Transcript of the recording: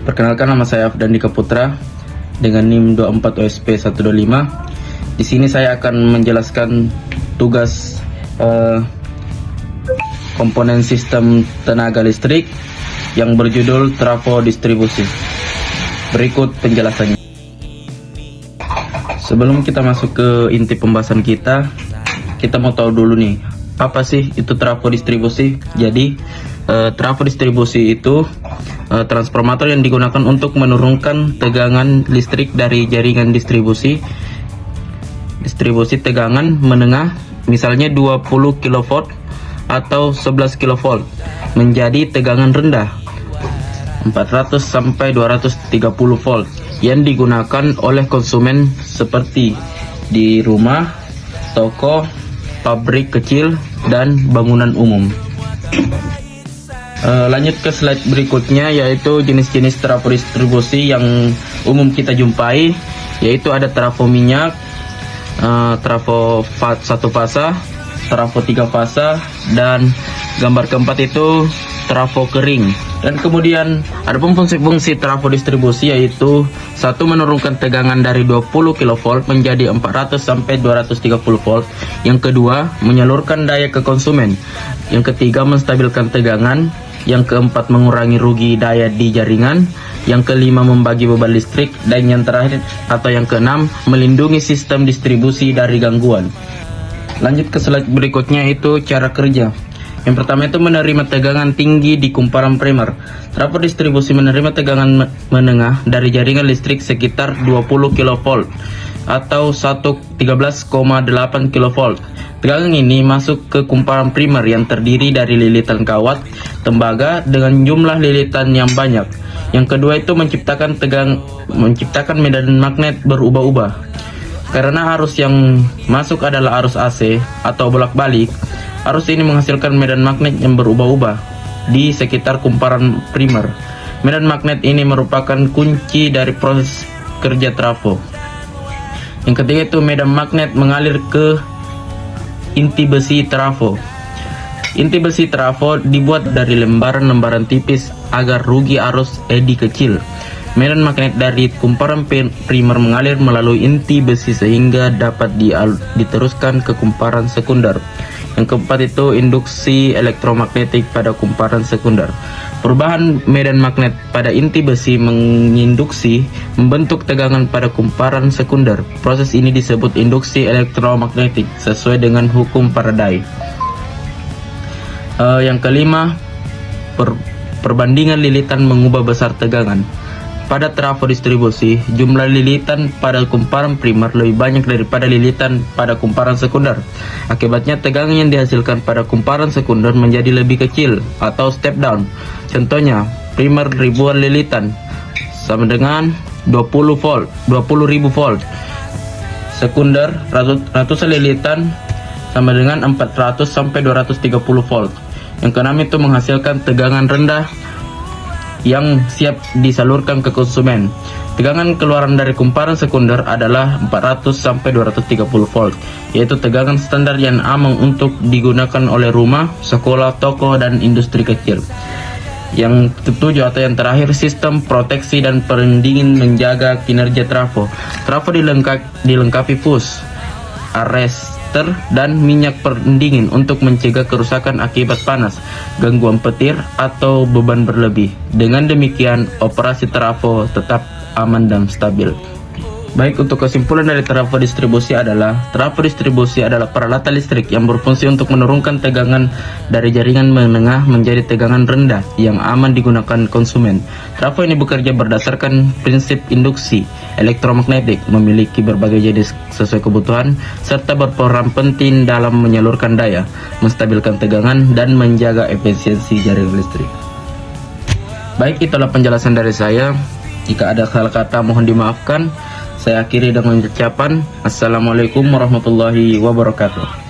Perkenalkan, nama saya Afdan Dika Putra dengan NIM 24OSP125. Di sini saya akan menjelaskan tugas komponen sistem tenaga listrik yang berjudul trafo distribusi. Berikut penjelasannya. Sebelum kita masuk ke inti pembahasan kita mau tahu dulu nih, apa sih itu trafo distribusi? Jadi trafo distribusi itu transformator yang digunakan untuk menurunkan tegangan listrik dari jaringan distribusi tegangan menengah, misalnya 20 kV atau 11 kV, menjadi tegangan rendah 400 sampai 230 volt yang digunakan oleh konsumen seperti di rumah, toko, pabrik kecil, dan bangunan umum. Lanjut ke slide berikutnya, yaitu jenis-jenis trafo distribusi yang umum kita jumpai, yaitu ada trafo minyak, trafo satu fasa, trafo 3 fasa, dan gambar keempat itu trafo kering. Dan kemudian ada fungsi-fungsi trafo distribusi, yaitu satu, menurunkan tegangan dari 20 kV menjadi 400 sampai 230 volt. Yang kedua, menyalurkan daya ke konsumen. Yang ketiga, menstabilkan tegangan. Yang keempat, mengurangi rugi daya di jaringan. Yang kelima, membagi beban listrik. Dan yang terakhir atau yang keenam, melindungi sistem distribusi dari gangguan. Lanjut ke slide berikutnya, itu cara kerja. Yang pertama itu menerima tegangan tinggi di kumparan primer. Trafo distribusi menerima tegangan menengah dari jaringan listrik sekitar 20 kV atau 13,8 kV. Tegangan ini masuk ke kumparan primer yang terdiri dari lilitan kawat tembaga dengan jumlah lilitan yang banyak. Yang kedua itu menciptakan medan magnet berubah-ubah. Karena arus yang masuk adalah arus AC atau bolak-balik, arus ini menghasilkan medan magnet yang berubah-ubah di sekitar kumparan primer. Medan magnet ini merupakan kunci dari proses kerja trafo. Yang ketiga itu medan magnet mengalir ke inti besi trafo. Inti besi trafo dibuat dari lembaran-lembaran tipis agar rugi arus eddy kecil. Medan magnet dari kumparan primer mengalir melalui inti besi sehingga dapat diteruskan ke kumparan sekunder. Yang keempat itu induksi elektromagnetik pada kumparan sekunder. Perubahan medan magnet pada inti besi menginduksi membentuk tegangan pada kumparan sekunder. Proses ini disebut induksi elektromagnetik sesuai dengan hukum Faraday. Yang kelima, perbandingan lilitan mengubah besar tegangan. Pada trafo distribusi, jumlah lilitan pada kumparan primer lebih banyak daripada lilitan pada kumparan sekunder. Akibatnya tegangan yang dihasilkan pada kumparan sekunder menjadi lebih kecil atau step down. Contohnya, primer ribuan lilitan sama dengan 20.000 volt. Sekunder ratusan lilitan sama dengan 400 sampai 230 volt. Yang keenam itu menghasilkan tegangan rendah yang siap disalurkan ke konsumen. Tegangan keluaran dari kumparan sekunder adalah 400 sampai 230 volt, yaitu tegangan standar yang aman untuk digunakan oleh rumah, sekolah, toko, dan industri kecil. Yang ketujuh atau yang terakhir, sistem proteksi dan pendingin menjaga kinerja trafo. Trafo dilengkapi fuse, arrestor, dan minyak pendingin untuk mencegah kerusakan akibat panas, gangguan petir, atau beban berlebih. Dengan demikian, operasi trafo tetap aman dan stabil. Baik, untuk kesimpulan dari trafo distribusi adalah peralatan listrik yang berfungsi untuk menurunkan tegangan dari jaringan menengah menjadi tegangan rendah yang aman digunakan konsumen. Trafo ini bekerja berdasarkan prinsip induksi elektromagnetik, memiliki berbagai jenis sesuai kebutuhan, serta berperan penting dalam menyalurkan daya, menstabilkan tegangan, dan menjaga efisiensi jaringan listrik. Baik, itulah penjelasan dari saya. Jika ada salah kata mohon dimaafkan. Saya akhiri dengan ucapan Assalamualaikum warahmatullahi wabarakatuh.